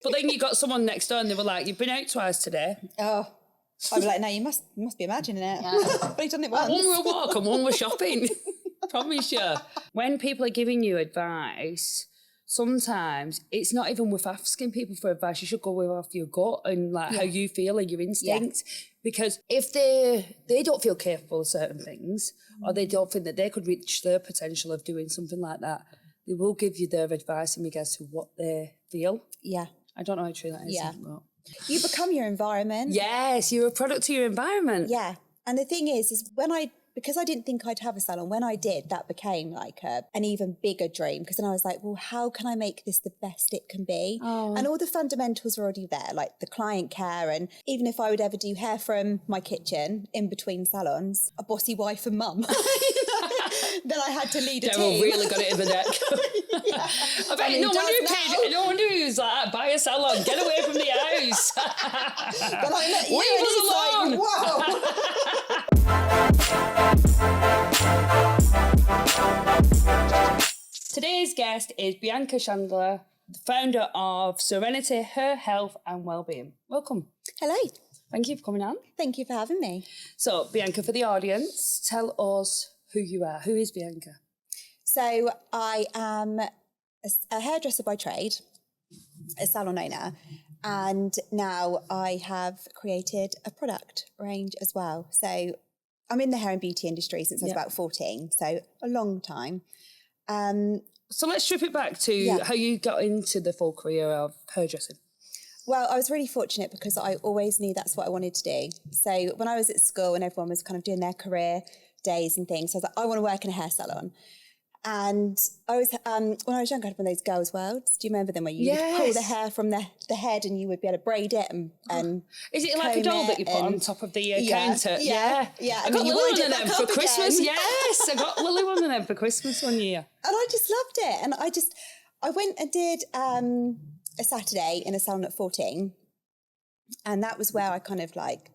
But then you got someone next door and they were like, you've been out twice today. Oh, I'd be like, no, you must be imagining it. Yeah. But he's done it once. One were a walk and one were shopping. Promise you. When people are giving you advice, sometimes it's not even worth asking people for advice. You should go with off your gut and like how you feel and your instinct. Yeah. Because if they don't feel capable of certain things or they don't think that they could reach their potential of doing something like that, they will give you their advice in regards to what they feel. Yeah. I don't know how true that is. Yeah. You become your environment. Yes, you're a product of your environment. Yeah. And the thing is because I didn't think I'd have a salon, when I did, that became like an even bigger dream, because then I was like, well, how can I make this the best it can be? Oh. And all the fundamentals are already there, like the client care, and even if I would ever do hair from my kitchen in between salons, a bossy wife and mum. Then I had to lead a team. Daryl really got it in the neck. Yeah. I bet no wonder he was like, buy a salon, get away from the house. But I met you Leave us alone. Like, wow. Today's guest is Bianca Chandler, the founder of Serenity Hair, Health and Wellbeing. Welcome. Hello. Thank you for coming on. Thank you for having me. So, Bianca, for the audience, tell us who you are. Who is Bianca? So I am a hairdresser by trade, a salon owner, and now I have created a product range as well. So I'm in the hair and beauty industry since I was about 14, so a long time. So let's strip it back to how you got into the full career of hairdressing. Well, I was really fortunate because I always knew that's what I wanted to do. So when I was at school and everyone was kind of doing their career days and things, I was like, I want to work in a hair salon. And I was, when I was younger, I had one of those girls' worlds. Do you remember them where you would pull the hair from the head and you would be able to braid it and is it like a doll that you put on top of the counter? Yeah. I got Lily one of them for Christmas. Again. Yes, I got Lily one of them for Christmas one year. And I just loved it. And I went and did a Saturday in a salon at 14. And that was where I kind of like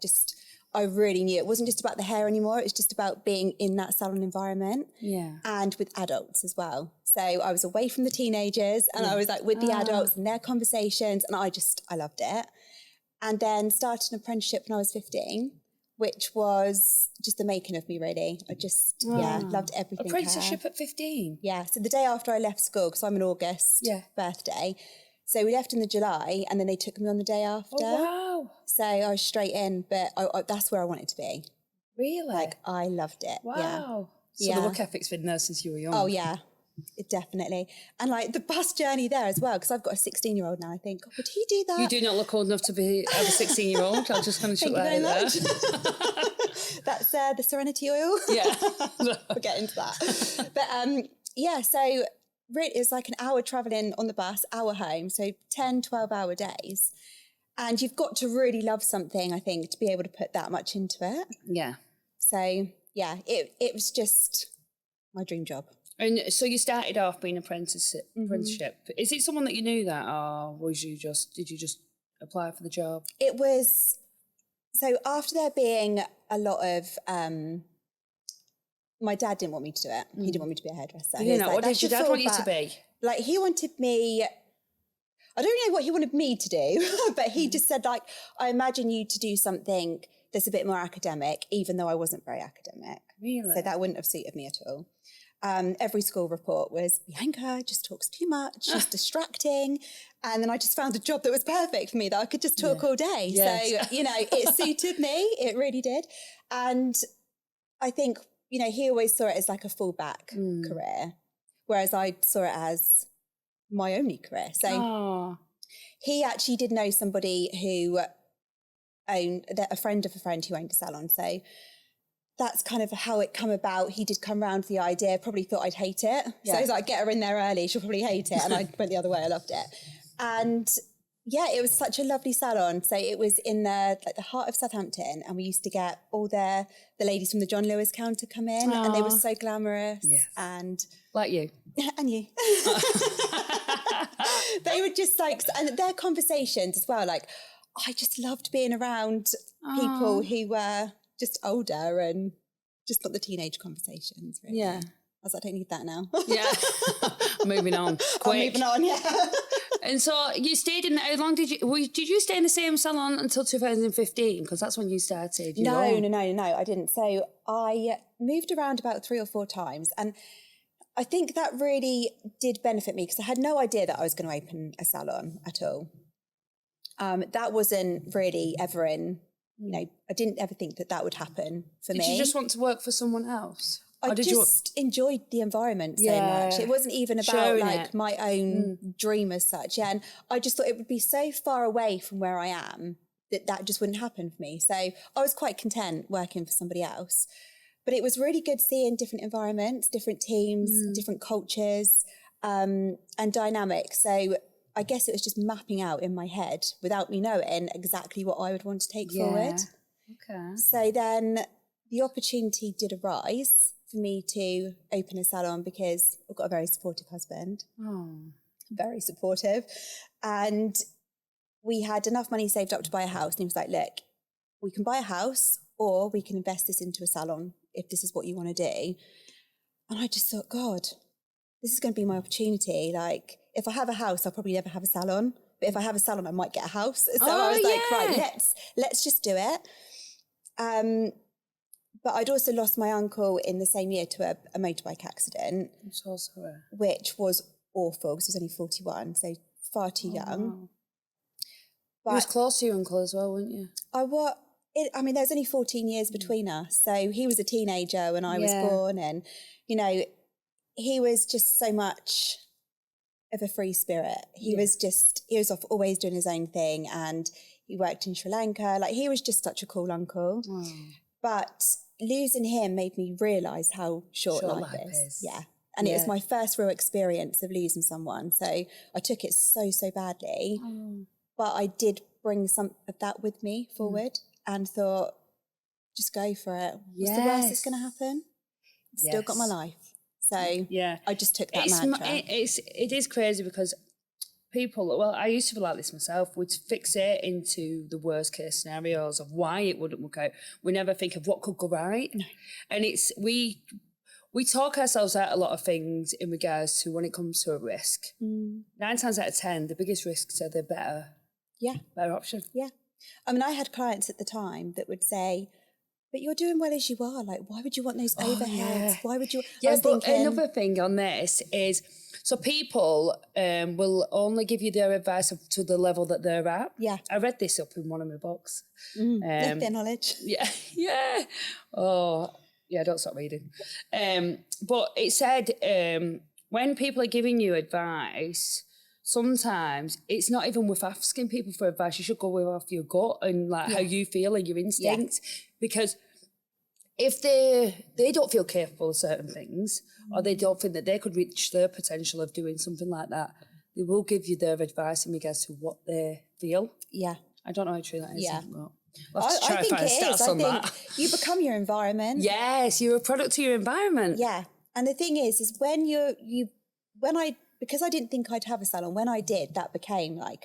I really knew it wasn't just about the hair anymore. It was just about being in that salon environment. Yeah. And with adults as well. So I was away from the teenagers and I was like with the adults and their conversations, and I loved it. And then started an apprenticeship when I was 15, which was just the making of me, really. I just, loved everything. Apprenticeship at 15? Yeah. So the day after I left school, because I'm an August birthday, so we left in the July and then they took me on the day after. Oh, wow. So I was straight in, but that's where I wanted to be. Really? Like, I loved it. Wow. So the work ethic's been there since you were young. Oh, yeah. Definitely. And like the bus journey there as well, because I've got a 16-year-old now. I think, would he do that? You do not look old enough to be a 16-year-old. I'll just kind of shut that out there. That's the Serenity oil. Yeah. We'll get into that. But so really, it was like an hour travelling on the bus, hour home. So 10, 12-hour days. And you've got to really love something, I think, to be able to put that much into it. Yeah. So, yeah, it was just my dream job. And so you started off being apprenticeship. Is it someone that you knew that, or did you just apply for the job? It was, so after there being a lot of, my dad didn't want me to do it. He didn't want me to be a hairdresser. What did your dad want you to be? Like, he wanted me, I don't know what he wanted me to do, but he just said, like, I imagine you to do something that's a bit more academic, even though I wasn't very academic. Really? So that wouldn't have suited me at all. Every school report was, Bianca just talks too much, she's distracting. And then I just found a job that was perfect for me, that I could just talk all day. Yes. So, it suited me, it really did. And I think, he always saw it as like a fallback career, whereas I saw it as my only career. So he actually did know somebody who owned, a friend of a friend who owned a salon. So that's kind of how it come about. He did come round to the idea, probably thought I'd hate it. Yeah. So he's like, get her in there early, she'll probably hate it. And I went the other way, I loved it. And yeah, it was such a lovely salon. So it was in the heart of Southampton, and we used to get all the ladies from the John Lewis counter come in, and they were so glamorous. Yes. And like you. And you. They were just like, and their conversations as well, like, I just loved being around people who were just older and just not the teenage conversations. Really. Yeah. I was like, I don't need that now. Yeah. Moving on. Quick. Moving on, yeah. And so you stayed in, how long did you stay in the same salon until 2015? Because that's when you started. No, I didn't. So I moved around about 3 or 4 times, and I think that really did benefit me because I had no idea that I was going to open a salon at all. That wasn't really ever in, I didn't ever think that would happen for me. Did you just want to work for someone else? I just enjoyed the environment so much. It wasn't even about my own dream as such. Yeah, and I just thought it would be so far away from where I am that just wouldn't happen for me. So I was quite content working for somebody else. But it was really good seeing different environments, different teams, different cultures, and dynamics. So I guess it was just mapping out in my head without me knowing exactly what I would want to take forward. Okay. So then the opportunity did arise for me to open a salon because I've got a very supportive husband. Oh. Very supportive. And we had enough money saved up to buy a house. And he was like, look, we can buy a house or we can invest this into a salon if this is what you want to do. And I just thought, God, this is going to be my opportunity. Like, if I have a house, I'll probably never have a salon. But if I have a salon, I might get a house. So I was like, right, let's just do it. But I'd also lost my uncle in the same year to a motorbike accident. I'm so sorry. Which was awful because he was only 41, so far too young. Wow. But you was close to your uncle as well, weren't you? There's only 14 years between us. So he was a teenager when I was born, and, he was just so much of a free spirit. He was off always doing his own thing, and he worked in Sri Lanka. Like, he was just such a cool uncle. Oh. But losing him made me realise how short life is. Yeah. And it was my first real experience of losing someone. So I took it so badly. Oh. But I did bring some of that with me forward and thought, just go for it. What's the worst that's going to happen? I've still got my life. So I just took that mantra. It is crazy because people, I used to be like this myself, would fixate into the worst case scenarios of why it wouldn't work out. We never think of what could go right. No. And we talk ourselves out a lot of things in regards to when it comes to a risk. 9 times out of 10, the biggest risks are the better option. Yeah. I mean, I had clients at the time that would say, but you're doing well as you are. Like, why would you want those overheads? Yeah. Why would you? Yeah, but another thing on this is, so people will only give you their advice up to the level that they're at. Yeah. I read this up in one of my books. Left their knowledge. Yeah. Oh, yeah, don't stop reading. But it said when people are giving you advice, sometimes it's not even worth asking people for advice. You should go with off your gut and how you feel and your instinct. Because if they don't feel capable of certain things or they don't think that they could reach their potential of doing something like that, they will give you their advice in regards to what they feel. Yeah. I don't know how true that is. Yeah. But we'll have to try and find stats on that. You become your environment. Yes, you're a product of your environment. Yeah. And the thing is because I didn't think I'd have a salon, when I did, that became like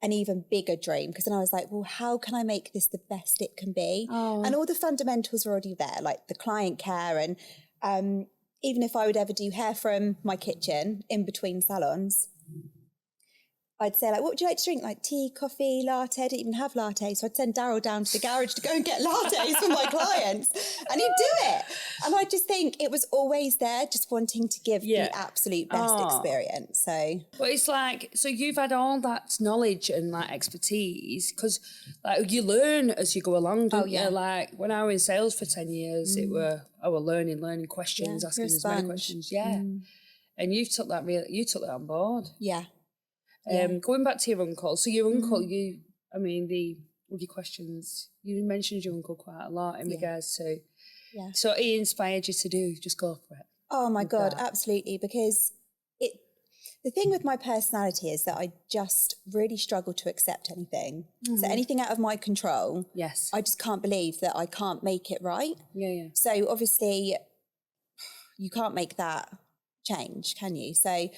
an even bigger dream, because then I was like, well, how can I make this the best it can be? Oh. And all the fundamentals are already there, like the client care, and even if I would ever do hair from my kitchen in between salons, I'd say, like, what would you like to drink? Like tea, coffee, latte? I didn't even have latte. So I'd send Daryl down to the garage to go and get lattes for my clients. And he'd do it. And I just think it was always there, just wanting to give the absolute best experience. So, but it's like, so you've had all that knowledge and like expertise, because like you learn as you go along, don't you? Like when I was in sales for 10 years, I was learning questions, asking as many questions. Yeah. And you took that on board. Yeah. Going back to your uncle, so your uncle, with your questions, you mentioned your uncle quite a lot in regards to, so he inspired you to just go for it. Oh my God, absolutely, because the thing with my personality is that I just really struggle to accept anything. So anything out of my control, I just can't believe that I can't make it right. So obviously you can't make that change, can you? So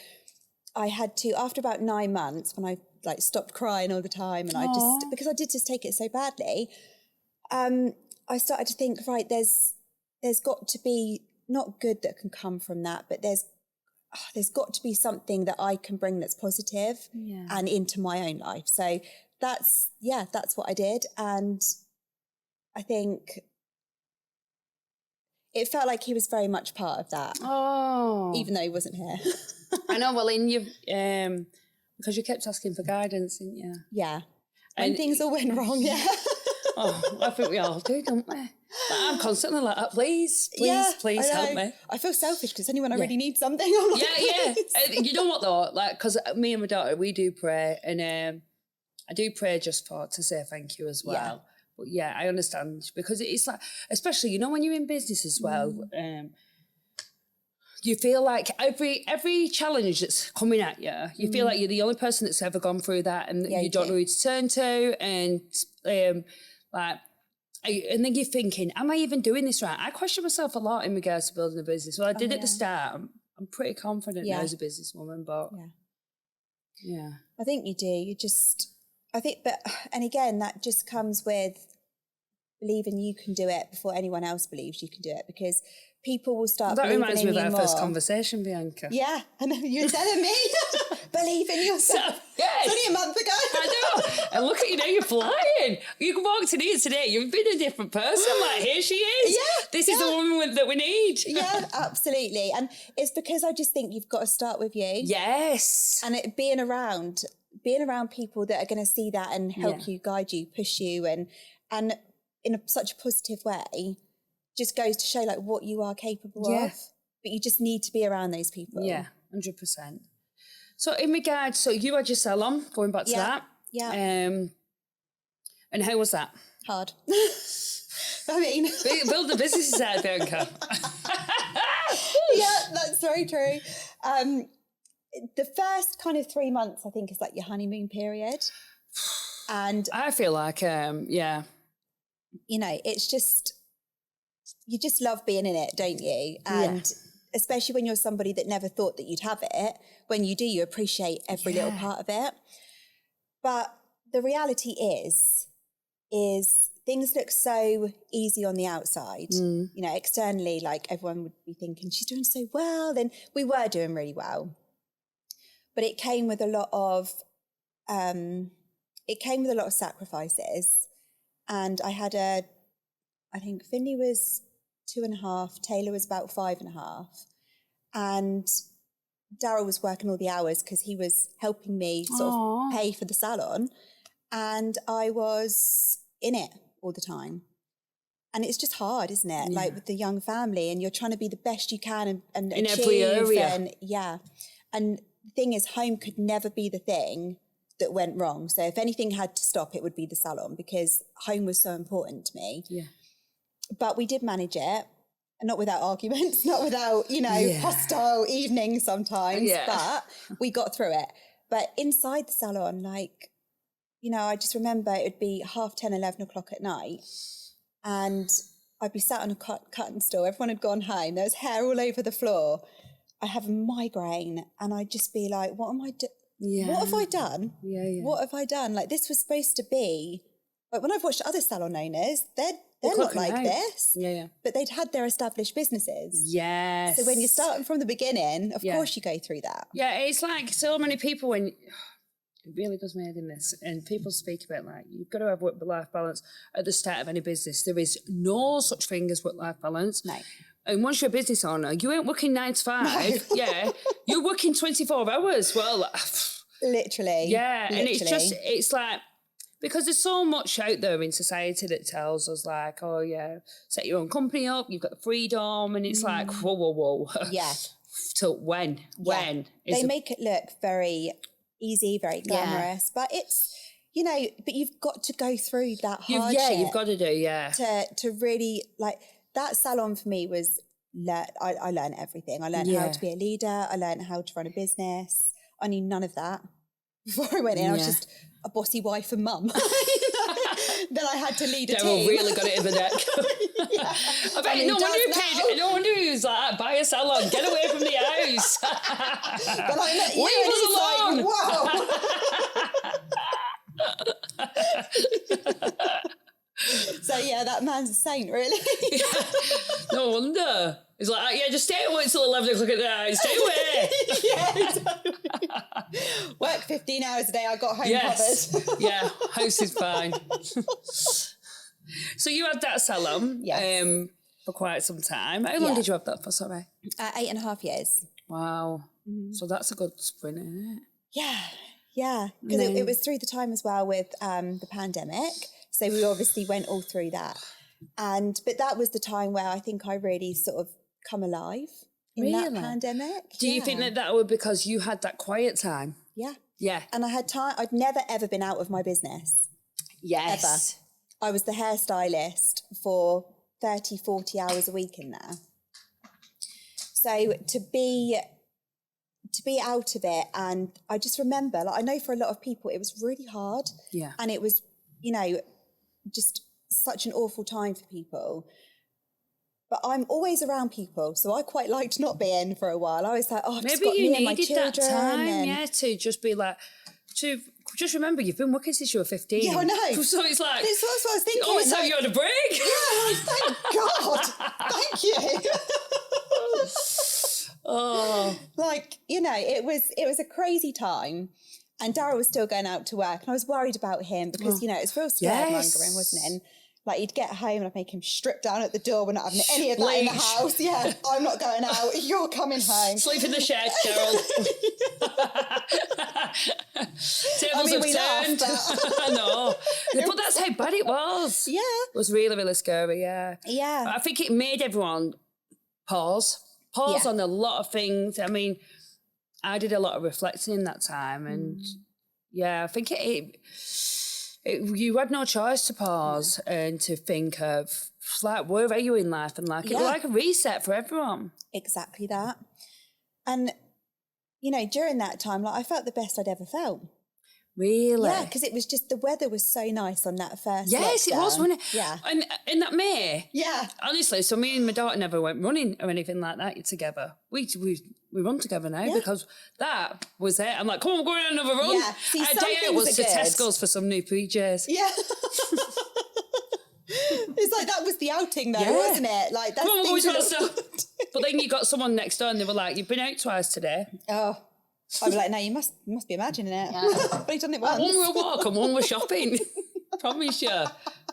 I had to, after about 9 months, when I stopped crying all the time, and because I did just take it so badly, I started to think, right, there's got to be not good that can come from that, but there's got to be something that I can bring that's positive and into my own life. So that's what I did. And I think it felt like he was very much part of that. Oh. Even though he wasn't here. I know, well, in you, because you kept asking for guidance, didn't you? Yeah. When things all went wrong, I think we all do, don't we? But I'm constantly like that, please help me. I feel selfish because anyone I really need something, I'm like, You know what though? Like, because me and my daughter, we do pray, and I do pray just to say thank you as well. Yeah. But yeah, I understand, because it's like, especially, you know, when you're in business as well, you feel like every challenge that's coming at you, you feel like you're the only person that's ever gone through that, and you don't know who to turn to, and and then you're thinking, am I even doing this right? I question myself a lot in regards to building a business. Well, I did at the start. I'm pretty confident now as a businesswoman, but I think you do. And again, that just comes with believing you can do it before anyone else believes you can do it, because people will start believing in you more. That reminds me of our first conversation, Bianca. Yeah, I know, you were telling me. Believe in yourself. Yes. It's only a month ago. I know. And look at you now, you're flying. You walked in here today, you've been a different person. Like, here she is. Yeah. This is the woman that we need. Yeah, absolutely. And it's because I just think you've got to start with you. Yes. And being around people that are going to see that and help you, guide you, push you, and in such a positive way, just goes to show like what you are capable of. But you just need to be around those people. Yeah, 100%. So in regards, so you had your salon, going back to that. Yeah. And how was that? Hard. I mean... Build a business is hard, Bianca. Yeah, that's very true. The first kind of 3 months, I think, is like your honeymoon period. And I feel like, you know, it's just, you just love being in it, don't you? And especially when you're somebody that never thought that you'd have it, when you do, you appreciate every little part of it. But the reality is things look so easy on the outside. You know, externally, like everyone would be thinking, she's doing so well. Then we were doing really well. But it came with a lot of sacrifices. And I had I think Finley was 2.5, Taylor was about 5.5. And Daryl was working all the hours because he was helping me sort of pay for the salon. And I was in it all the time. And it's just hard, isn't it? Yeah. Like with the young family, and you're trying to be the best you can and in achieve, every area. And the thing is, home could never be the thing that went wrong. So if anything had to stop, it would be the salon, because home was so important to me. Yeah. But we did manage it, and not without arguments, not without, you know, hostile evenings sometimes, but we got through it. But inside the salon, like, you know, I just remember it would be 10:30, 11 o'clock at night, and I'd be sat on a cutting stool. Everyone had gone home. There was hair all over the floor. I have a migraine, and I'd just be like, what am I doing? Yeah. What have I done? What have I done? Like, this was supposed to be, like, when I've watched other salon owners, they're not like this. But they'd had their established businesses. Yes. So when you're starting from the beginning, of course you go through that. Yeah, it's like so many people when... It really does my head in this. And people speak about, like, you've got to have work-life balance at the start of any business. There is no such thing as work-life balance. No. And once you're a business owner, you ain't working 9 to 5. No. You're working 24 hours. Well... Literally. Yeah, literally. And it's just, it's like, because there's so much out there in society that tells us, like, oh, yeah, set your own company up, you've got the freedom, and it's like, whoa. Yeah. Till when? When? They make it look very easy, very glamorous, but it's, you know, but you've got to go through that hardship. You've got to do, to really, like, that salon for me was, I learned everything. I learned how to be a leader. I learned how to run a business. I knew none of that before I went in. I was just a bossy wife and mum. Then I had to lead a team. Really got it in the neck. I bet no wonder he was like, buy a salon, get away from the house. But I met you, leave us alone. Like, whoa. So yeah, that man's a saint, really. No wonder. He's like, just stay away until 11 o'clock at night. Stay away. Yeah, exactly. Work 15 hours a day, I got home covered. Yeah, house is fine. So you had that salon for quite some time. How long did you have that for, sorry? 8.5 years. Wow. So that's a good sprint, isn't it? Yeah. Because it was through the time as well with the pandemic. So we obviously went all through that. But that was the time where I think I really sort of come alive in that pandemic. Do you think that was because you had that quiet time? Yeah. Yeah. And I had time. I'd never, ever been out of my business. Yes. Ever. I was the hairstylist for 30, 40 hours a week in there. So to be out of it, and I just remember, like, I know for a lot of people it was really hard. Yeah. And it was, you know, just such an awful time for people. But I'm always around people, so I quite liked not being for a while. I was like, oh, I've maybe just got you me and my needed children. that time, to just be like, to just remember you've been working since you were 15. Yeah, I know. So it's like, that's what I was thinking. Always time you had a break. Yeah, thank God. Thank you. Oh, like, you know, it was a crazy time, and Darryl was still going out to work, and I was worried about him because you know it's real scaremongering, wasn't it? And, like, he'd get home and I'd make him strip down at the door. We're not having any of that in the house. Yeah, I'm not going out. You're coming home. Sleep in the shed, Cheryl. Tables have turned. I know. But that's how bad it was. Yeah. It was really, really scary, Yeah. I think it made everyone pause on a lot of things. I mean, I did a lot of reflecting in that time, and I think you had no choice to pause and to think of, like, where are you in life? And like, it was like a reset for everyone. Exactly that. And, you know, during that time, like, I felt the best I'd ever felt. Really? Yeah, because it was just, the weather was so nice on that first Yes, lockdown. it was, wasn't it? Yeah. And in that May. Yeah. Honestly, so me and my daughter never went running or anything like that together. We run together now because that was it. I'm like, come on, we're going on another run. Yeah. See, our day out was to Tesco's for some new PJs. Yeah. It's like, that was the outing though, wasn't it? Like, that's come on, we're going to stuff. But then you got someone next door and they were like, you've been out twice today. Oh. I'd be like, no, you must be imagining it. Yeah. But he's done it once. One we'll walk and one we're shopping. Promise you.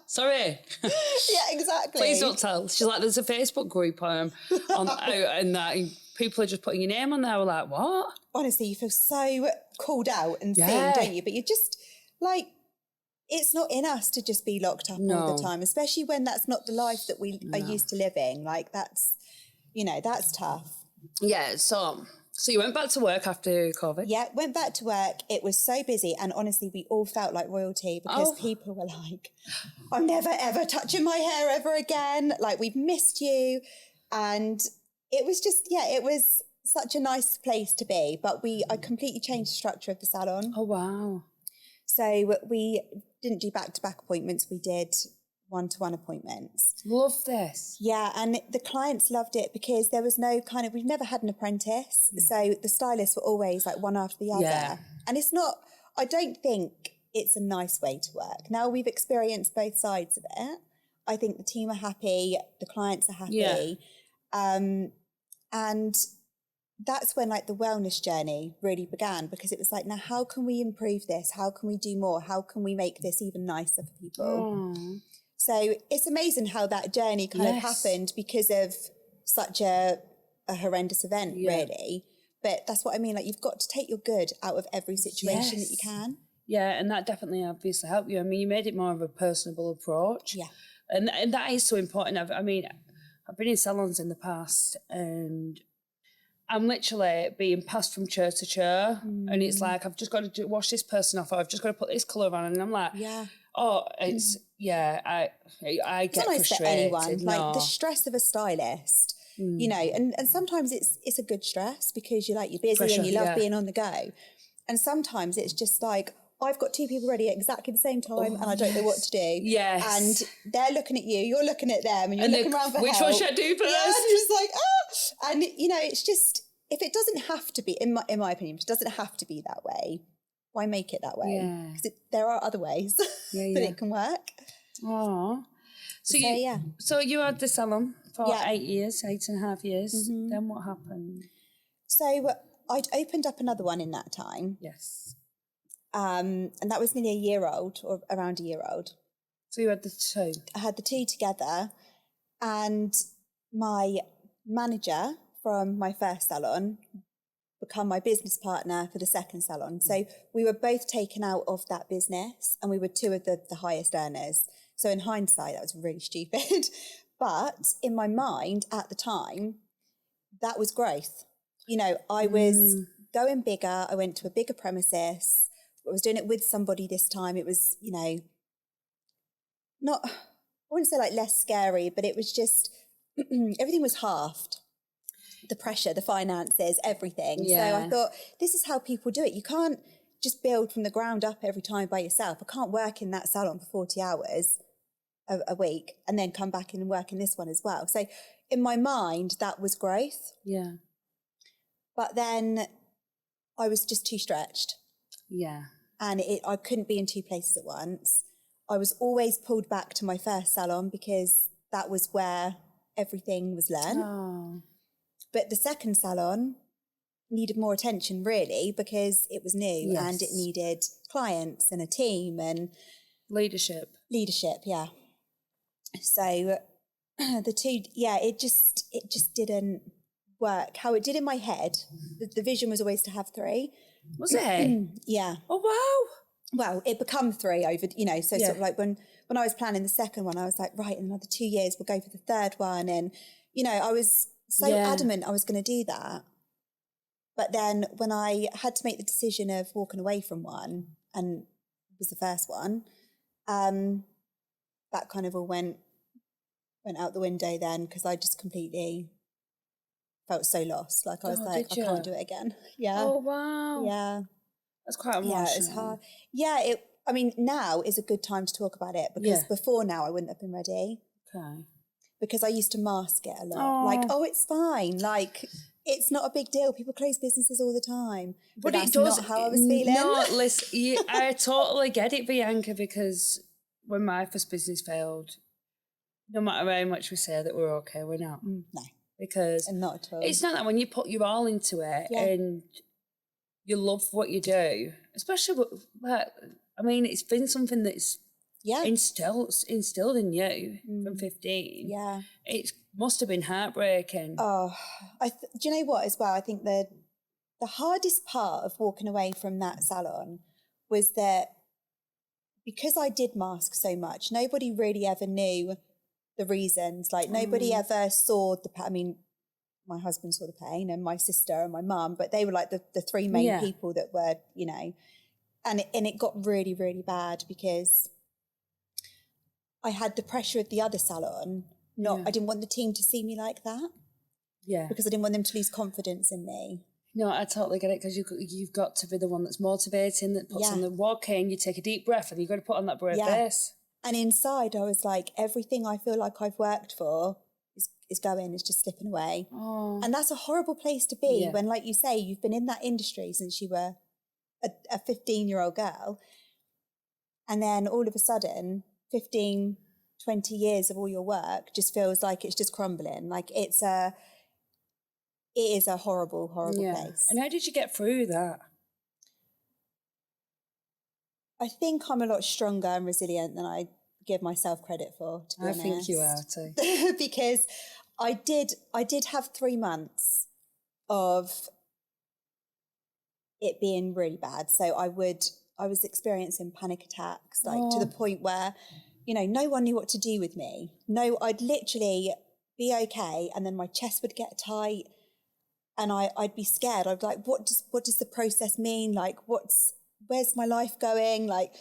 Sorry. Yeah, exactly. Please don't tell. She's like, there's a Facebook group and that people are just putting your name on there. We're like, what? Honestly, you feel so called out and seen, don't you? But you just, like, it's not in us to just be locked up all the time, especially when that's not the life that we are used to living. Like, that's, you know, that's tough. Yeah, so you went back to work after COVID? Yeah, went back to work. It was so busy, and honestly, we all felt like royalty because people were like, I'm never, ever touching my hair ever again. Like, we've missed you. And it was just, it was such a nice place to be. But I completely changed the structure of the salon. Oh, wow. So we didn't do back-to-back appointments. We did one-to-one appointments. Love this. Yeah, and the clients loved it because there was no we've never had an apprentice. So the stylists were always like one after the other. Yeah. And it's not, I don't think it's a nice way to work. Now we've experienced both sides of it. I think the team are happy, the clients are happy. Yeah. And that's when, like, the wellness journey really began, because it was like, now how can we improve this? How can we do more? How can we make this even nicer for people? So it's amazing how that journey kind of happened because of such a horrendous event, really. But that's what I mean. Like, you've got to take your good out of every situation that you can. Yeah, and that definitely obviously helped you. I mean, you made it more of a personable approach. Yeah. And that is so important. I've been in salons in the past, and I'm literally being passed from chair to chair, and it's like, I've just got to wash this person off, or I've just got to put this colour on, and I'm like, it's, I get frustrated. For anyone. Like, the stress of a stylist, you know, and sometimes it's a good stress because you're busy pressure, and you love being on the go. And sometimes it's just like, I've got two people ready at exactly the same time and I don't know what to do. Yes. And they're looking at you, you're looking at them, and you're looking around for which help. Which one should I do first? Yeah, and you're just like, ah! And, you know, it's just, if it doesn't have to be, in my opinion, if it doesn't have to be that way, why make it that way? Yeah. Because there are other ways that it can work. Oh. So you had the salon for 8.5 years. Then what happened? So I'd opened up another one in that time. Yes. And that was nearly a year old, or around a year old. So you had the two? I had the two together, and my manager from my first salon become my business partner for the second salon. So we were both taken out of that business, and we were two of the highest earners. So in hindsight, that was really stupid. But in my mind at the time, that was growth. You know, I was going bigger. I went to a bigger premises. I was doing it with somebody this time. It was, you know, not, I wouldn't say like less scary, but it was just, everything was halved. The pressure, the finances, everything. Yeah. So I thought, this is how people do it. You can't just build from the ground up every time by yourself. I can't work in that salon for 40 hours a week and then come back and work in this one as well. So in my mind, that was growth. Yeah. But then I was just too stretched. Yeah. And I couldn't be in two places at once. I was always pulled back to my first salon because that was where everything was learned. Oh. But the second salon needed more attention, really, because it was new and it needed clients and a team and leadership. Leadership, yeah. So the two, it just didn't work. How it did in my head, the vision was always to have three. Was it? Yeah. Oh, wow. Well, it become three over, you know, so sort of like when I was planning the second one, I was like, right, in another 2 years, we'll go for the third one. And, you know, I was so adamant I was going to do that. But then when I had to make the decision of walking away from one, and it was the first one, that kind of all went out the window then, because I just completely felt so lost. Like I was like, I can't do it again. Yeah. Oh, wow. Yeah. That's quite emotional. Yeah, it's hard. Yeah, I mean, now is a good time to talk about it, because before now I wouldn't have been ready. Okay. Because I used to mask it a lot. Like, oh, it's fine. Like, it's not a big deal. People close businesses all the time. But that's not how I was feeling. No, listen, I totally get it, Bianca, because when my first business failed, no matter how much we say that we're okay, we're not. No. Because and not at all. It's not that when you put your all into it and you love what you do, especially I mean, it's been something that's instilled in you from 15. Yeah. It must have been heartbreaking. Oh, do you know what as well? I think the hardest part of walking away from that salon was that because I did mask so much, nobody really ever knew the reasons. Like nobody ever saw I mean, my husband saw the pain and my sister and my mum, but they were like the three main people that were, you know, and it got really, really bad because I had the pressure of the other salon. I didn't want the team to see me like that. Yeah. Because I didn't want them to lose confidence in me. No, I totally get it, because you've got to be the one that's motivating, that puts on the walk in, you take a deep breath and you've got to put on that brave face. And inside I was like, everything I feel like I've worked for is just slipping away. Oh. And that's a horrible place to be when, like you say, you've been in that industry since you were a 15-year-old girl. And then all of a sudden, 15, 20 years of all your work just feels like it's just crumbling. Like it is a horrible, horrible place. And how did you get through that? I think I'm a lot stronger and resilient than I give myself credit for, to be honest. I think you are too. Because I did have 3 months of it being really bad. So I was experiencing panic attacks, like to the point where, you know, no one knew what to do with me. No, I'd literally be okay, and then my chest would get tight and I'd be scared. I'd be like, what does the process mean? Like, where's my life going? Like,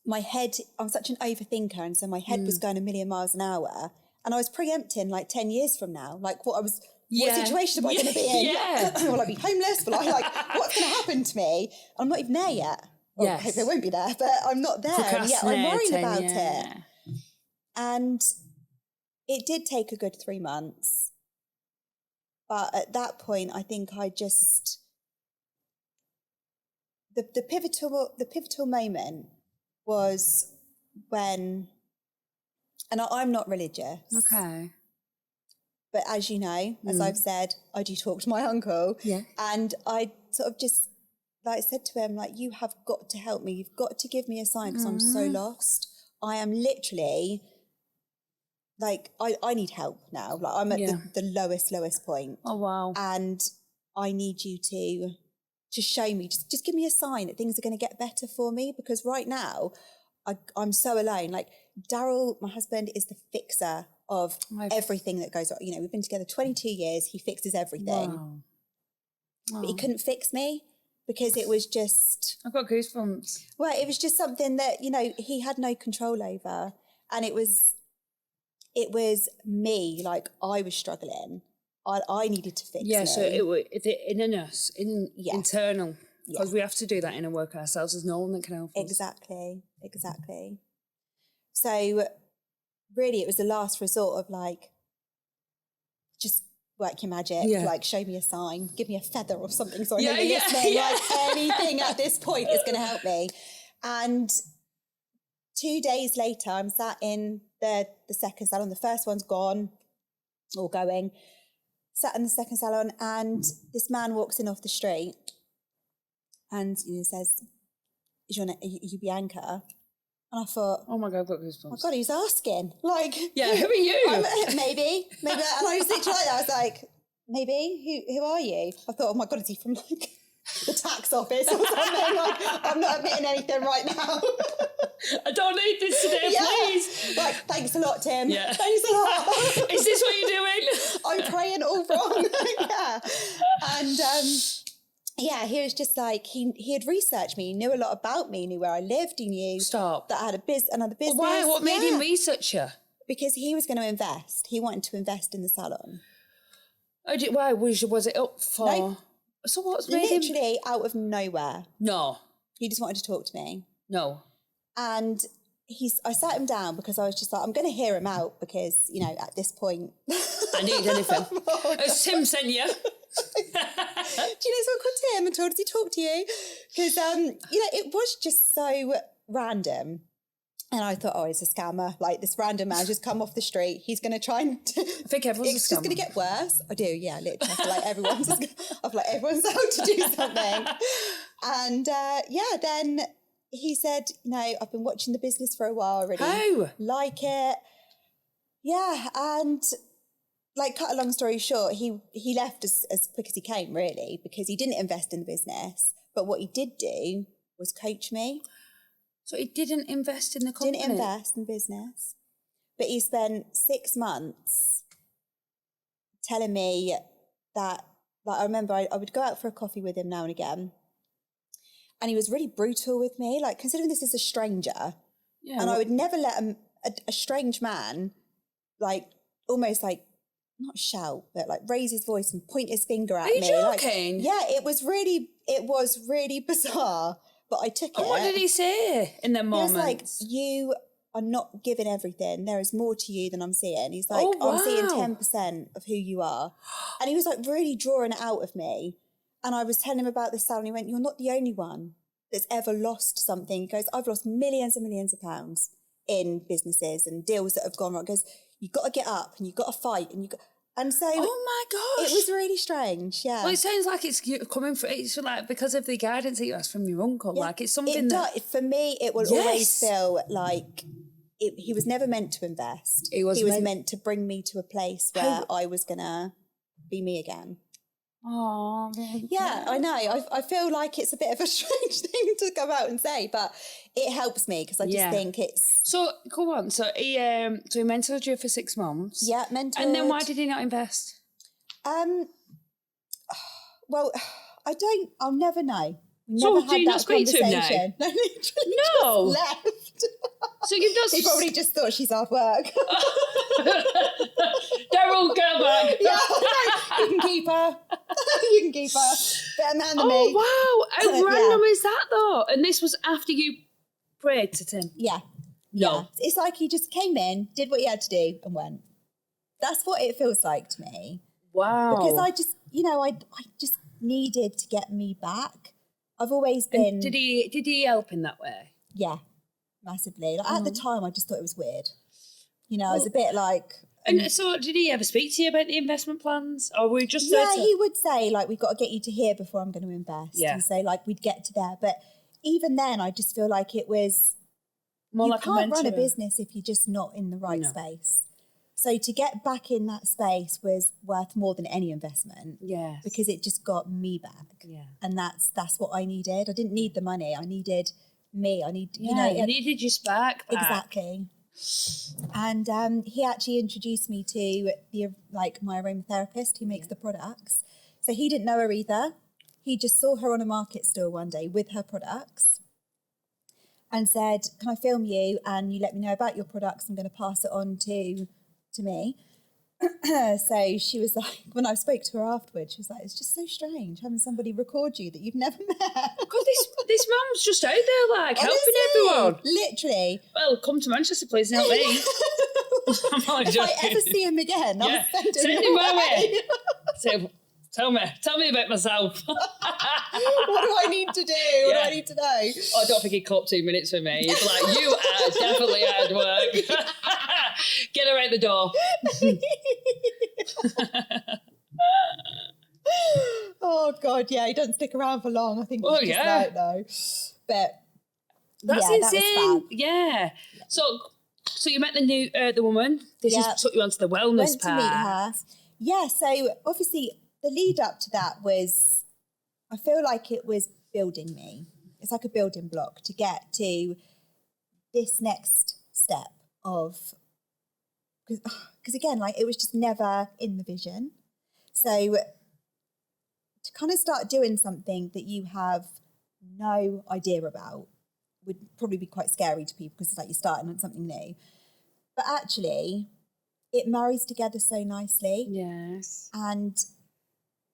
my head, I'm such an overthinker, and so my head was going a million miles an hour, and I was preempting like 10 years from now, like what situation am I going to be in? Will I be homeless? Will I, like, what's going to happen to me? I'm not even there yet. Well, I hope I won't be there, but I'm not there, and yet I'm worrying about it. And it did take a good 3 months. But at that point, I think I just, the pivotal moment was when, and I'm not religious. Okay. But as you know, as I've said, I do talk to my uncle. Yeah. And I sort of just like said to him, like, you have got to help me. You've got to give me a sign because I'm so lost. I am literally like, I need help now. Like I'm at the lowest point. Oh, wow. And I need you to show me, just give me a sign that things are going to get better for me, because right now I'm so alone. Like Daryl, my husband, is the fixer of everything that goes on. You know, we've been together 22 years. He fixes everything. Wow. But he couldn't fix me because it was just... I've got goosebumps. Well, it was just something that, you know, he had no control over. And it was me, like I was struggling. I needed to fix me. So it's in us, internal. Because we have to do that inner work ourselves. There's no one that can help us. Exactly. So really it was the last resort of like, just work your magic, like show me a sign, give me a feather or something so I know you're listening. Like anything at this point is going to help me. And 2 days later, I'm sat in the second salon. The first one's gone or going. Sat in the second salon, and this man walks in off the street and says, are you Bianca? And I thought, oh my God, I've got goosebumps. Oh my God, who's asking? Like, who are you? Maybe. And I was literally like that. I was like, maybe, who are you? I thought, oh my God, is he from like the tax office or something? Like, I'm not admitting anything right now. I don't need this today, please. Like, thanks a lot, Tim. Yeah. Thanks a lot. Is this what you're doing? I'm praying all wrong. And he was just like, he had researched me. He knew a lot about me. He knew where I lived. He knew that I had another business. Why? What made him research you? Because he was going to invest. He wanted to invest in the salon. Why? Was it up for... No. So what's made him... Literally out of nowhere. No. He just wanted to talk to me. No. And I sat him down because I was just like, I'm going to hear him out because, you know, at this point... I need anything. Has Tim sent you? Do you know someone called Tim and told us he talked to you? Because, it was just so random. And I thought, it's a scammer. Like, this random man just come off the street. He's going to try and... I think everyone's it's just going to get worse. I do, yeah, literally. I feel like everyone's out to do something. And, then he said, I've been watching the business for a while already. Oh. Like it. Yeah, and... Like, cut a long story short, he left as quick as he came, really, because he didn't invest in the business. But what he did do was coach me. So he didn't invest in the company? Didn't invest in business. But he spent 6 months telling me that, like, I remember I would go out for a coffee with him now and again. And he was really brutal with me, like, considering this is a stranger. Yeah, and I would never let a strange man, like, almost like, not shout, but like raise his voice and point his finger at me. Are you joking? Like, yeah, it was really bizarre, but I took it. And what did he say in them moments? He was like, you are not giving everything. There is more to you than I'm seeing. He's like, I'm seeing 10% of who you are. And he was like really drawing it out of me. And I was telling him about this salon. He went, you're not the only one that's ever lost something. He goes, I've lost millions and millions of pounds in businesses and deals that have gone wrong. He goes, you've got to get up and you've got to fight and so, oh my gosh, it was really strange. Yeah. Well, it sounds like it's coming from, it's like because of the guidance that you asked from your uncle. Yeah. Like it's something for me, it will always feel like he was never meant to invest. He was meant to bring me to a place where I was gonna be me again. Oh, yeah, I know. I feel like it's a bit of a strange thing to come out and say, but it helps me because I just think it's... So, go on. So he mentored you for 6 months. Yeah, mentored. And then why did he not invest? Well, I'll never know. So do you not speak to him now? No, literally just left. So you've done... He probably just thought she's hard work. Daryl, go back. Yeah, you can keep her. You can keep her. Better man than me. Oh, wow. How random is that, though? And this was after you prayed to Tim? Yeah. No. Yeah. It's like he just came in, did what he had to do and went. That's what it feels like to me. Wow. Because I just, I just needed to get me back. I've always been... And did he help in that way? Yeah, massively. Like, at the time, I just thought it was weird. I was a bit like, And so did he ever speak to you about the investment plans? Or were we just he would say, like, we've got to get you to here before I'm going to invest. Yeah. And so, like, we'd get to there. But even then, I just feel like it was... more you like can't a run a mentor? business if you're just not in the right space. So to get back in that space was worth more than any investment. Yes. Because it just got me back. Yeah. And that's what I needed. I didn't need the money. I needed me. I need, you needed your spark back. Exactly. And he actually introduced me to my aromatherapist who makes the products. So he didn't know her either. He just saw her on a market stall one day with her products and said, can I film you and you let me know about your products? I'm going to pass it on to me. So she was like, when I spoke to her afterwards, she was like, it's just so strange having somebody record you that you've never met. God, this mum's just out there, like, Honestly, helping everyone. Literally. Well, come to Manchester, please, and help me. I'm only If joking. I ever see him again, I'll send him my away. way. So, tell me about myself. What do I need to do? What do I need to know? Oh, I don't think he'd cut 2 minutes for me. He's like, you are definitely hard work. Get her out the door. Oh God, yeah, he doesn't stick around for long. I think Oh, he's just yeah. out though. But That's yeah, insane. That was fab. Yeah. So you met the woman. This is took you onto the wellness Went part. to meet her. Yeah, so obviously the lead up to that was, I feel like it was building me. It's like a building block to get to this next step of, because again, like it was just never in the vision. So to kind of start doing something that you have no idea about would probably be quite scary to people because it's like you're starting on something new. But actually, it marries together so nicely. Yes. And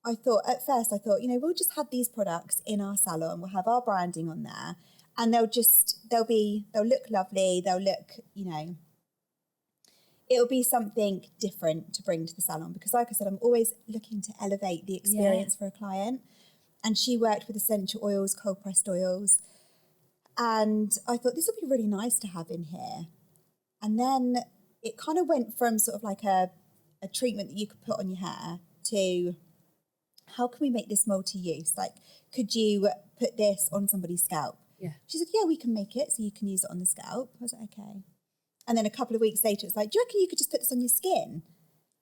at first I thought, we'll just have these products in our salon. We'll have our branding on there and they'll look lovely. They'll look, it'll be something different to bring to the salon because like I said, I'm always looking to elevate the experience for a client. And she worked with essential oils, cold pressed oils. And I thought this would be really nice to have in here. And then it kind of went from sort of like a treatment that you could put on your hair to how can we make this multi-use? Like, could you put this on somebody's scalp? Yeah. She said, yeah, we can make it so you can use it on the scalp. I was like, okay. And then a couple of weeks later, it's like, do you reckon you could just put this on your skin?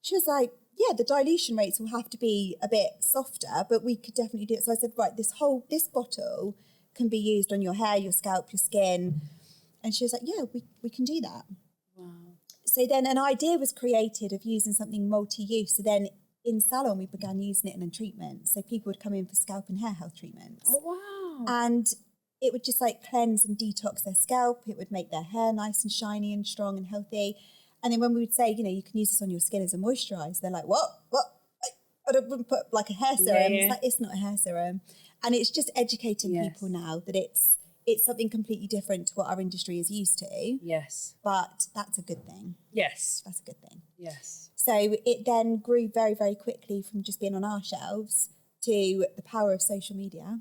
She was like, yeah, the dilution rates will have to be a bit softer, but we could definitely do it. So I said, right, this bottle can be used on your hair, your scalp, your skin. And she was like, yeah, we can do that. Wow. So then an idea was created of using something multi-use. So then in salon, we began using it in a treatment. So people would come in for scalp and hair health treatments. Oh, wow. And it would just like cleanse and detox their scalp. It would make their hair nice and shiny and strong and healthy. And then when we would say, you can use this on your skin as a moisturiser, they're like, what? I wouldn't put like a hair serum. Yeah. It's like, it's not a hair serum. And it's just educating people now that it's something completely different to what our industry is used to. Yes. But that's a good thing. Yes. That's a good thing. Yes. So it then grew very, very quickly from just being on our shelves to the power of social media,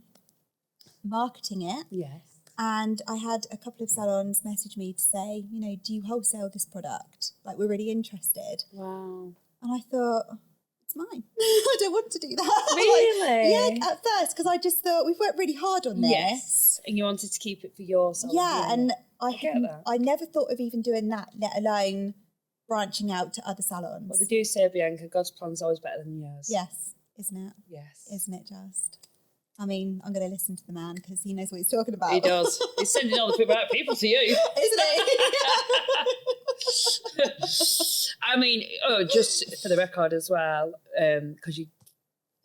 marketing it. Yes. And I had a couple of salons message me to say, do you wholesale this product? Like, we're really interested. Wow. And I thought, it's mine. I don't want to do that. Really? At first, because I just thought we've worked really hard on this. Yes. And you wanted to keep it for yourself. Yeah, and I never thought of even doing that, let alone branching out to other salons. Well, they do say, Bianca, God's plan's always better than yours. Yes, isn't it? Yes. Isn't it just? I mean, I'm going to listen to the man because he knows what he's talking about. He does. He's sending all the right people to you. Isn't he? I mean, just for the record as well, because you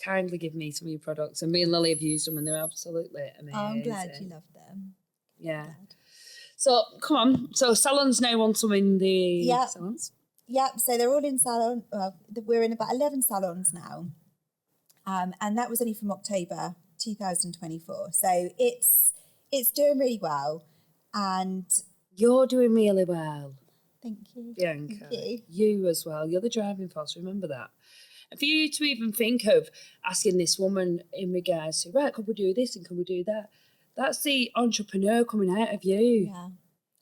kindly give me some of your products and me and Lily have used them and they're absolutely amazing. Oh, I'm glad you love them. Yeah. So, come on. So, salons now want some in the salons? Yep. So, they're all in salon. Well, we're in about 11 salons now. And that was only from October 2024. So, it's doing really well. And you're doing really well. Thank you. Bianca. Thank you. You as well. You're the driving force. Remember that. And for you to even think of asking this woman in regards to, right, could we do this and could we do that? That's the entrepreneur coming out of you. Yeah.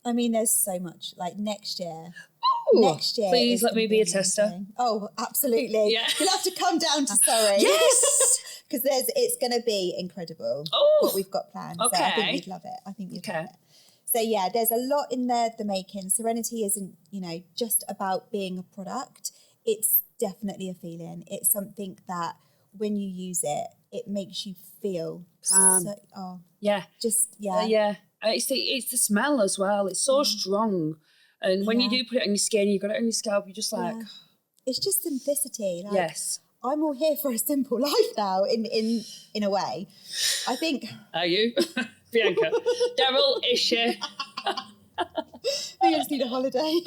I mean, there's so much. Like next year, next year. Please let me be a tester. Amazing. Oh, absolutely. Yeah. You'll have to come down to Surrey. Yes. Because it's going to be incredible what we've got planned. Okay. So I think you'd love it. I think you'd love it. So yeah, there's a lot in there, the making. Serenity isn't, just about being a product. It's definitely a feeling. It's something that when you use it, it makes you feel It's the smell as well. It's so strong. And when you do put it on your skin, you got it on your scalp, you're just like... It's just simplicity. Like, yes. I'm all here for a simple life now, in a way. I think... Are you? Bianca. Daryl, is she? We just need a holiday.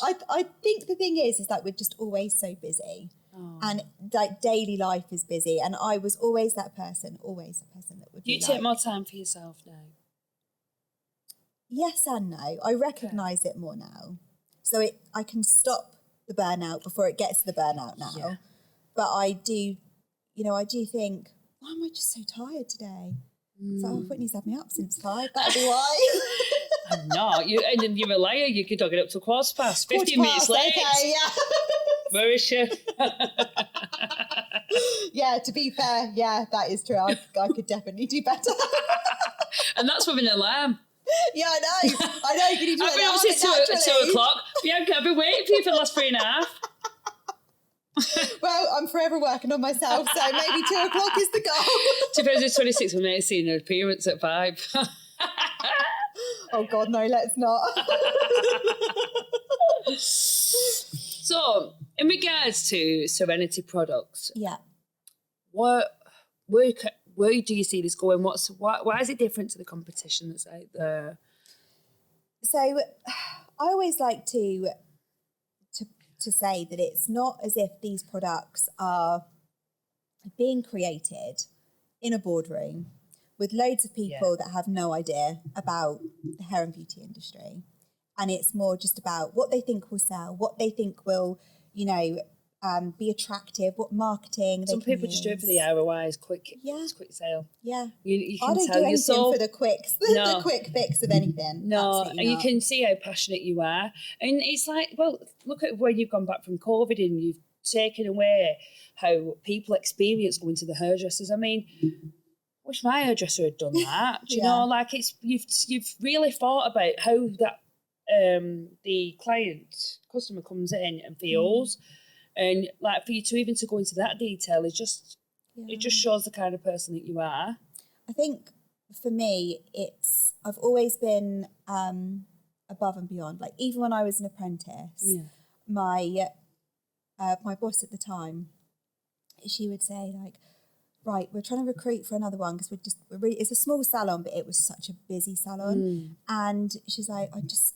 I think the thing is that we're just always so busy. And like daily life is busy. And I was always that person that would You take more time for yourself now? Yes and no. I recognise it more now. So I can stop the burnout before it gets to the burnout now. Yeah. But I do think, why am I just so tired today? So Whitney's had me up since 5. That'll be why. I'm not. And then you're a liar. You could dog it up to 15 minutes late. Okay, yeah. Where is she? Yeah, to be fair, that is true. I could definitely do better. And that's with an alarm. Yeah, I know. You need to I've been up since 2 o'clock. Bianca, I've been waiting for you for the last 3.5. Well, I'm forever working on myself, so maybe 2 o'clock is the goal. 2026, we've never seen an appearance at 5. Oh, God, no, let's not. So, in regards to Serenity products, where do you see this going? Why is it different to the competition that's out there? So, I always like to say that it's not as if these products are being created in a boardroom with loads of people that have no idea about the hair and beauty industry. And it's more just about what they think will sell, what they think will, be attractive, what marketing. Some people just do it for the ROI, it's quick sale. Yeah. You can I don't tell do anything for the quick fix of anything. No, Absolutely and you not. can see how passionate you are. And it's like, well, look at where you've gone back from COVID and you've taken away how people experience going to the hairdressers. I mean, wish my hairdresser had done that. Do you know, like you've really thought about how that the customer comes in and feels. And like for you to even to go into that detail is just it just shows the kind of person that you are. I think for me I've always been above and beyond. Like even when I was an apprentice, my boss at the time, she would say like, right, we're trying to recruit for another one because it's a small salon, but it was such a busy salon. And she's like, I just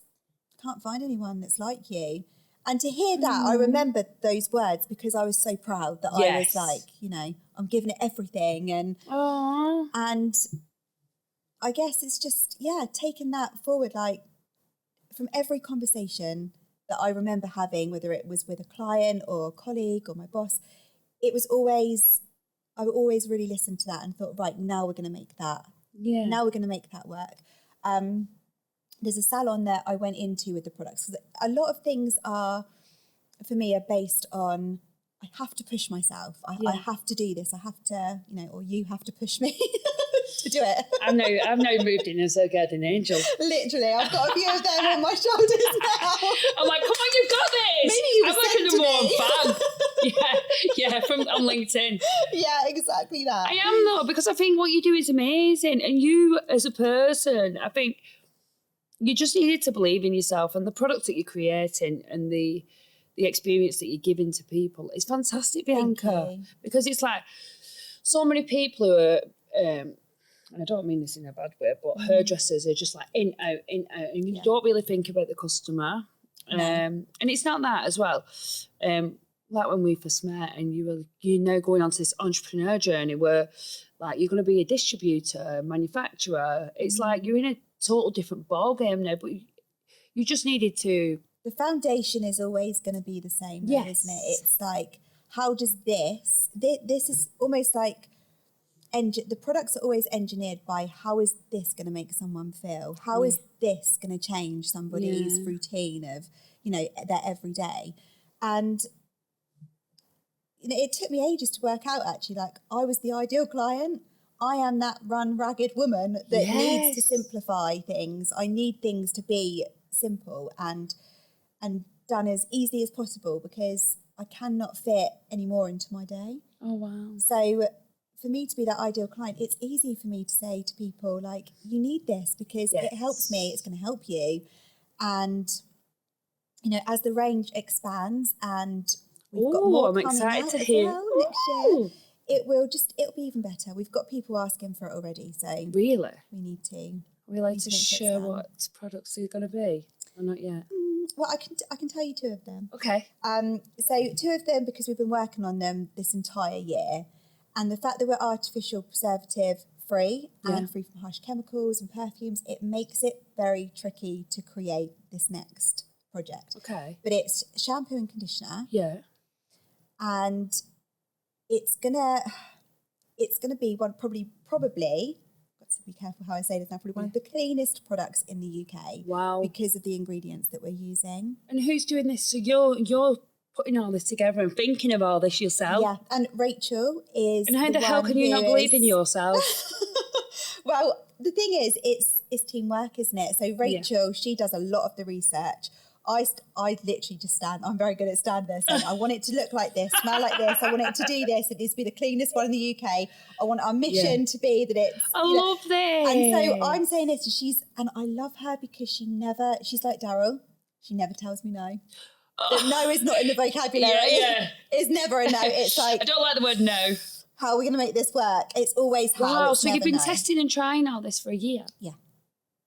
can't find anyone that's like you. And to hear that, I remembered those words because I was so proud that I was like, I'm giving it everything. And I guess it's just, taking that forward, like from every conversation that I remember having, whether it was with a client or a colleague or my boss, I would always really listen to that and thought, right, now we're going to make that. Yeah. Now we're going to make that work. There's a salon that I went into with the products. Because a lot of things for me, are based on, I have to push myself. I have to do this. I have to, or you have to push me to do it. I've now moved in as a guardian angel. Literally, I've got a few of them on my shoulders now. I'm like, come on, you've got this. Maybe you I'm like a number 1 fan. from on LinkedIn. Yeah, exactly that. I am though, because I think what you do is amazing. And you as a person, I think you just needed to believe in yourself, and the products that you're creating and the experience that you're giving to people is fantastic, Bianca. Because it's like so many people who are, and I don't mean this in a bad way, but hairdressers are just like in, out, and you don't really think about the customer. And it's not that as well. Like when we first met and you're now going on to this entrepreneur journey where like you're going to be a distributor, manufacturer. It's like you're in a total different ball game now, but you just needed to. The foundation is always going to be the same, though, isn't it? It's like, how does this is almost like the products are always engineered by how is this going to make someone feel? How is this going to change somebody's routine of, you know, their everyday? And, you know, it took me ages to work out, actually, like, I was the ideal client. I am that run ragged woman that needs to simplify things. I need things to be simple and done as easily as possible because I cannot fit any more into my day. Oh, wow. So for me to be that ideal client, it's easy for me to say to people, like, you need this because it helps me, it's going to help you. And, you know, as the range expands and we've got more I'm coming excited out to as hear. well next year, it'll be even better. We've got people asking for it already, so really, we need to. Are we like to share what products are going to be, or not yet? Well, I can tell you two of them. Okay. So two of them because we've been working on them this entire year, and the fact that we're artificial preservative free and free from harsh chemicals and perfumes, it makes it very tricky to create this next project. Okay. But it's shampoo and conditioner. Yeah. And it's gonna be one probably got to be careful how I say this now, probably one of the cleanest products in the UK. Wow. Because of the ingredients that we're using. And who's doing this? So you're putting all this together and thinking of all this yourself? Yeah, and Rachel is. And how the hell can you not believe in yourself? Well, the thing is, it's teamwork, isn't it? So Rachel, she does a lot of the research. I literally just stand. I'm very good at standing there saying, I want it to look like this, smell like this. I want it to do this. It needs to be the cleanest one in the UK. I want our mission to be that it's. I love this. And so I'm saying this, and I love her because she's like Daryl. She never tells me no. That no is not in the vocabulary. It's never a no. It's like, I don't like the word no. How are we going to make this work? It's always how. Wow, it's so you've been no. testing and trying all this for a year? Yeah.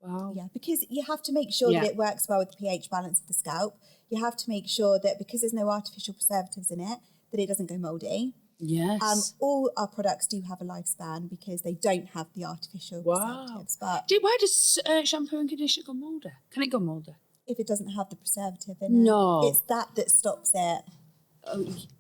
Wow. Yeah, because you have to make sure that it works well with the pH balance of the scalp. You have to make sure that because there's no artificial preservatives in it, that it doesn't go mouldy. Yes. All our products do have a lifespan because they don't have the artificial preservatives. But why does shampoo and conditioner go mouldy? Can it go mouldy? If it doesn't have the preservative in it. No. It's that stops it.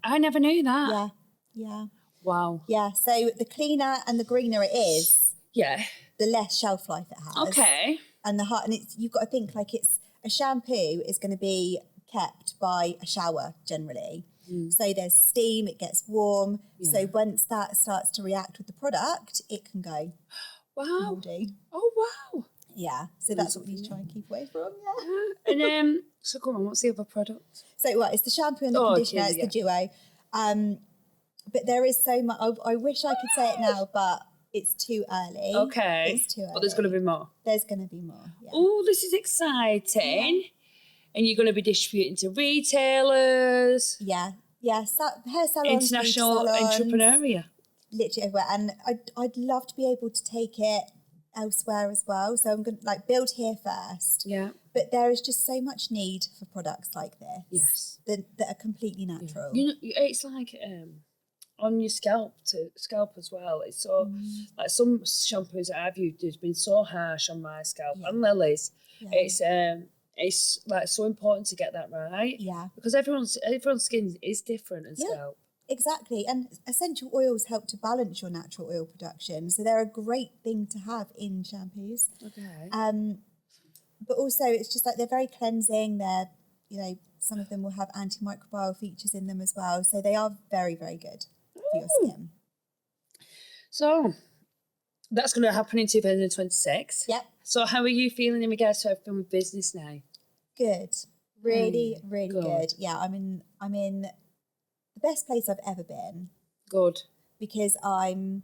I never knew that. Yeah. Wow. Yeah, so the cleaner and the greener it is, the less shelf life it has. Okay. And you've got to think like a shampoo is going to be kept by a shower generally. So there's steam, it gets warm. So once that starts to react with the product, it can go mouldy. Oh, wow. Yeah, so that's what we need to try and keep away from. And so come on, what's the other product? So it's the shampoo and the conditioner, it's the duo. But there is so much. I wish I could say it now, but it's too early. Okay. It's too early. But there's going to be more. There's going to be more. Yeah. Oh, this is exciting. And you're going to be distributing to retailers. Yeah. Hair salons. International entrepreneur. Literally everywhere. And I'd love to be able to take it elsewhere as well. So I'm going to build here first. Yeah. But there is just so much need for products like this. Yes. That are completely natural. You know, it's like on your scalp as well. It's so like some shampoos that I've used has been so harsh on my scalp and Lily's. Yeah. It's like so important to get that right. Yeah. Because everyone's skin is different and scalp. Exactly. And essential oils help to balance your natural oil production. So they're a great thing to have in shampoos. Okay. But also it's just like they're very cleansing. They're, some of them will have antimicrobial features in them as well. So they are very, very good for your skin. So that's going to happen in 2026. Yep. So how are you feeling in regards to everything with business now? Good. Really, really good. Yeah, I'm in the best place I've ever been. Good. Because I've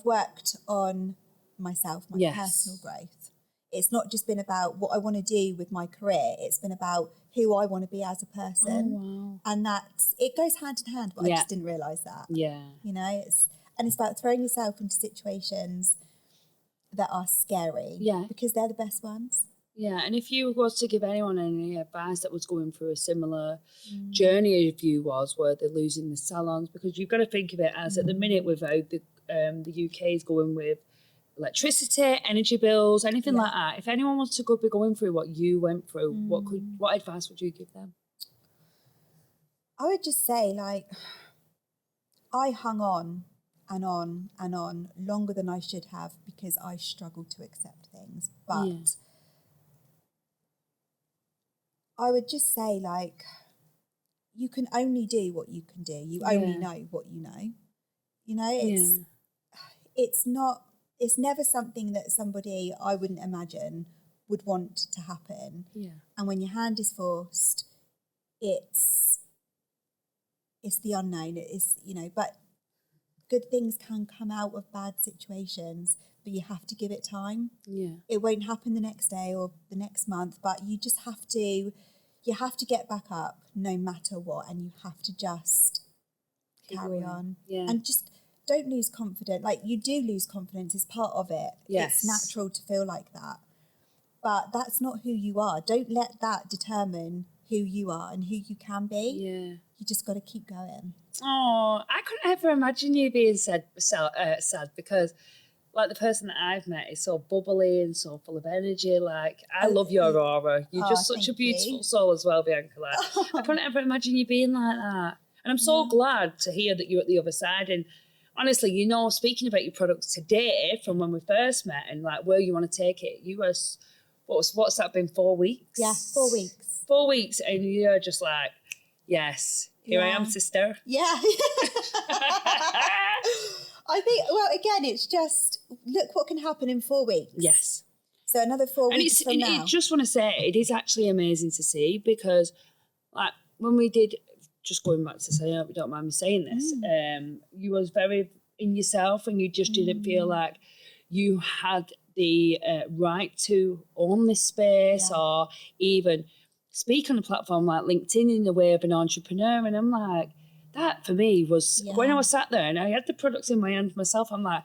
worked on myself, my personal growth. It's not just been about what I want to do with my career. It's been about who I want to be as a person. Oh, wow. And it goes hand in hand, but I just didn't realise that. Yeah. It's about throwing yourself into situations that are scary. Yeah. Because they're the best ones. Yeah, and if you was to give anyone any advice that was going through a similar journey as you was, where they're losing the salons, because you've got to think of it as at the minute with how the UK is going with electricity, energy bills, anything like that. If anyone wants to be going through what you went through, what advice would you give them? I would just say, I hung on and on, longer than I should have, because I struggled to accept things. But I would just say, like, you can only do what you can do. You only know what you know. You know, it's never something that somebody, I wouldn't imagine, would want to happen. Yeah. And when your hand is forced, it's the unknown. It is, you know, but good things can come out of bad situations, but you have to give it time. Yeah. It won't happen the next day or the next month, but you just have to, get back up no matter what, and you have to just carry on. Yeah. And just don't lose confidence. Like, you do lose confidence, it's part of it. Yes. It's natural to feel like that. But that's not who you are. Don't let that determine who you are and who you can be. Yeah. You just got to keep going. Oh, I couldn't ever imagine you being sad because, like, the person that I've met is so bubbly and so full of energy. Like, I love your aura. You're just such a beautiful soul as well, Bianca. Like, I couldn't ever imagine you being like that. And I'm so glad to hear that you're at the other side. And honestly, you know, speaking about your products today from when we first met and, like, where you want to take it, you were, what's that been, 4 weeks? Yeah, 4 weeks. 4 weeks, and you're just like, yes, here I am, sister. Yeah. I think, well, again, it's just, look what can happen in 4 weeks. Yes. So another 4 weeks from now. I just want to say, it is actually amazing to see, because, like, when we did, just going back to say, I hope you don't mind me saying this, you was very in yourself, and you just didn't feel like you had the right to own this space or even speak on a platform like LinkedIn in the way of an entrepreneur. And I'm like, that for me was, when I was sat there and I had the products in my hand myself, I'm like,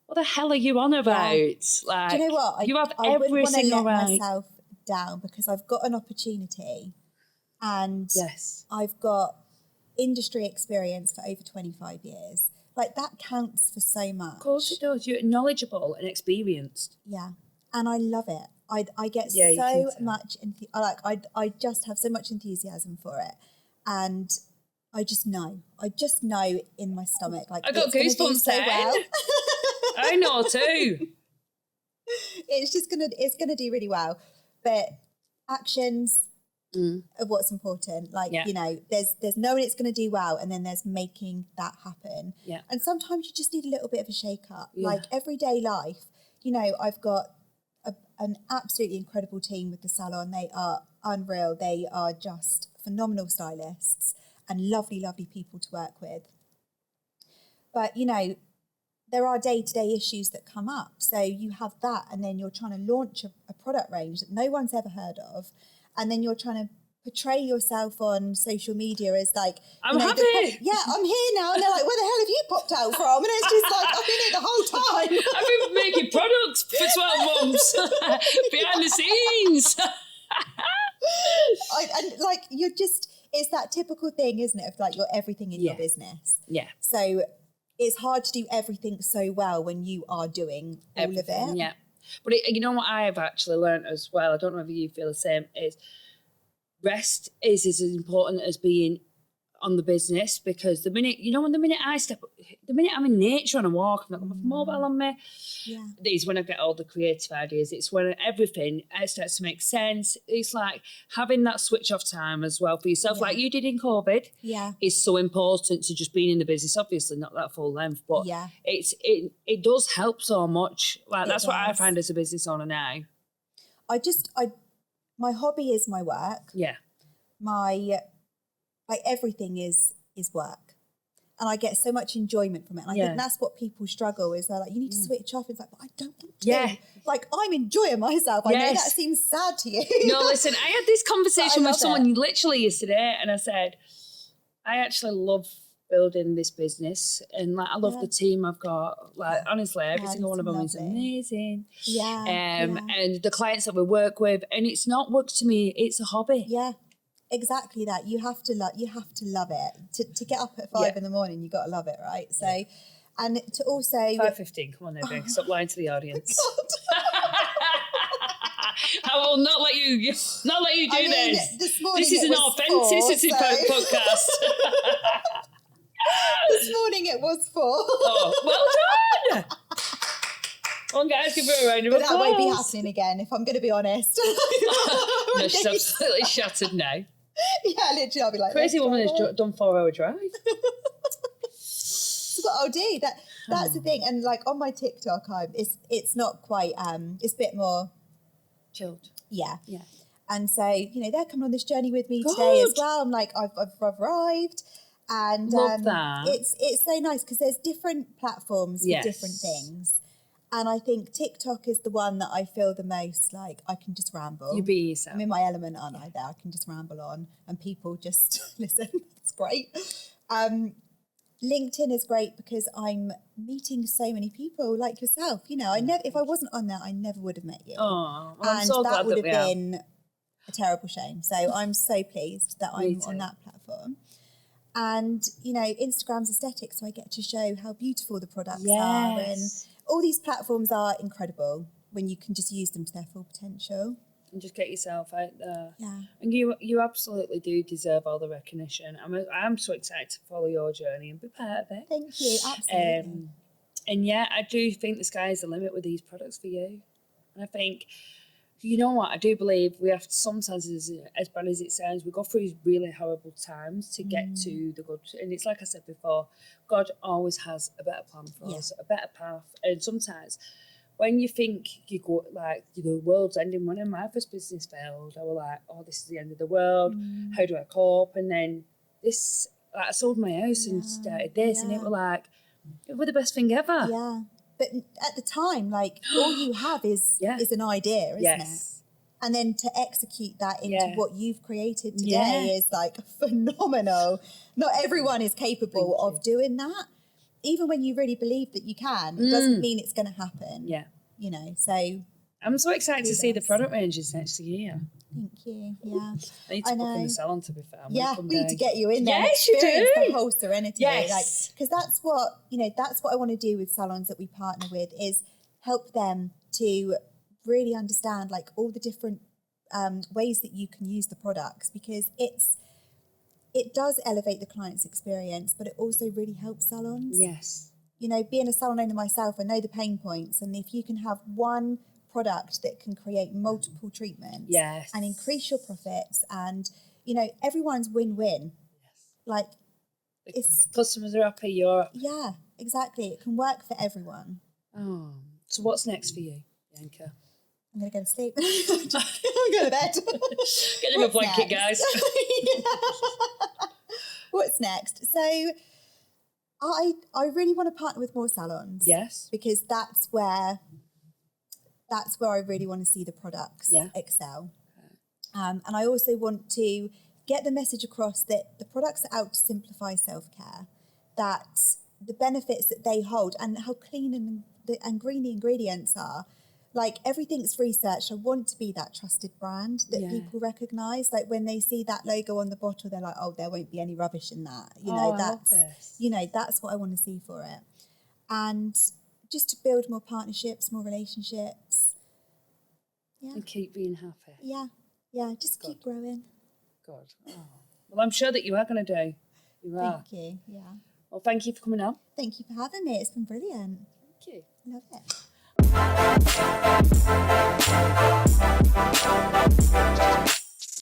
what the hell are you on about? Like, do you know what? You have I every wouldn't single want to let right. myself down, because I've got an opportunity and I've got industry experience for over 25 years. Like, that counts for so much. Of course it does. You're knowledgeable and experienced. Yeah. And I love it. I get so much, I just have so much enthusiasm for it. And I just know in my stomach, like, I got goosebumps so well. I know too. It's gonna do really well. But actions are what's important. Like, you know, there's knowing it's gonna do well, and then there's making that happen. Yeah. And sometimes you just need a little bit of a shake up. Yeah. Like, everyday life, you know, I've got an absolutely incredible team with the salon. They are unreal. They are just phenomenal stylists and lovely, lovely people to work with. But, you know, there are day-to-day issues that come up. So you have that, and then you're trying to launch a product range that no one's ever heard of. And then you're trying to portray yourself on social media as, like, I'm happy. I'm here now. And they're like, where the hell have you popped out from? And it's just like, I've been here the whole time. I've been making products for 12 months behind the scenes. And like, you're just, it's that typical thing, isn't it? Of, like, you're everything in your business. Yeah. So it's hard to do everything so well when you are doing all of it. Yeah. But you know what I've actually learned as well, I don't know if you feel the same, is rest is as important as being on the business, because the minute I'm in nature on a walk, I've got my mobile on me. Yeah. Is when I get all the creative ideas. It's when everything starts to make sense. It's like having that switch off time as well for yourself, like you did in COVID. Yeah, is so important to just being in the business. Obviously, not that full length, but it does help so much. Like, that's what I find as a business owner now. My hobby is my work. Yeah, like, everything is work. And I get so much enjoyment from it. And I think that's what people struggle, is they're like, you need to switch off. It's like, but I don't want to. Yeah. Like, I'm enjoying myself. I know that seems sad to you. No, listen, I had this conversation with someone literally yesterday, and I said, I actually love building this business, and, like, I love the team I've got. Like, honestly, every single one of them is amazing. Yeah. And the clients that we work with, and it's not work to me, it's a hobby. Yeah. Exactly that. You have to love it. To get up at 5 in the morning, you got to love it, right? So, and to also 5:15. Come on, now, Vic. Stop lying to the audience. I will not let you do this. This morning this is an authenticity podcast. This This morning it was 4. Oh, well done! Come on, guys, give her a round of applause. But that won't be happening again, if I'm going to be honest. No, she's absolutely shattered now. Yeah, literally, I'll be like... Crazy woman has done 4-hour drive. That's what I'll do. That's the thing. And like on my TikTok, it's not quite, it's a bit more... Chilled. Yeah. Yeah. And so, they're coming on this journey with me today as well. I'm like, I've arrived. And Love that. It's so nice because there's different platforms for different things. And I think TikTok is the one that I feel the most like I can just ramble. You be yourself. I'm in my element, aren't I? There, I can just ramble on and people just listen. It's great. LinkedIn is great because I'm meeting so many people like yourself. If I wasn't on there, I never would have met you. Oh, well, and I'm so glad that would have we are. been a terrible shame. So I'm so pleased that I'm on that platform. And, Instagram's aesthetic, so I get to show how beautiful the products are. And all these platforms are incredible when you can just use them to their full potential. And just get yourself out there. Yeah. And you absolutely do deserve all the recognition. I'm so excited to follow your journey and be part of it. Thank you, absolutely. And yeah, I do think the sky is the limit with these products for you. And I think... You know what? I do believe we have to sometimes, as bad as it sounds, we go through these really horrible times to get to the good. And it's like I said before, God always has a better plan for us, a better path. And sometimes when you think you go, like, the world's ending, when my first business failed, I was like, oh, this is the end of the world. How do I cope? And then this, like, I sold my house and started this, and it was like, it was the best thing ever. Yeah. But at the time, like, all you have is an idea, isn't it? And then to execute that into what you've created today is, like, phenomenal. Not everyone is capable of doing that. Even when you really believe that you can, it doesn't mean it's going to happen. Yeah. So... I'm so excited to see the product ranges next year. Thank you. Yeah. I need to book in the salon, to be fair. Yeah, we need to get you in there. Yes, and experience you do. the whole Serenity. Yes. Because that's what I want to do with salons that we partner with, is help them to really understand like all the different ways that you can use the products, because it does elevate the client's experience, but it also really helps salons. Yes. Being a salon owner myself, I know the pain points, and if you can have one product that can create multiple treatments and increase your profits, and everyone's win-win. Like, it's customers are happy, you're happy. Yeah, exactly. It can work for everyone. Oh, so what's next for you, Bianca? I'm gonna go to sleep. I'm going to bed. Get him a blanket, guys. What's next? So I really want to partner with more salons. Yes. Because that's where I really want to see the products excel. And I also want to get the message across that the products are out to simplify self-care, that the benefits that they hold and how clean and green the ingredients are. Like, everything's researched. I want to be that trusted brand that people recognise. Like, when they see that logo on the bottle, they're like, oh, there won't be any rubbish in that. That's what I want to see for it. And just to build more partnerships, more relationships. Yeah. And keep being happy. Yeah. Just keep growing. God. Oh. Well, I'm sure that you are going to do. You are. Thank you. Yeah. Well, thank you for coming on. Thank you for having me. It's been brilliant. Thank you. Love it.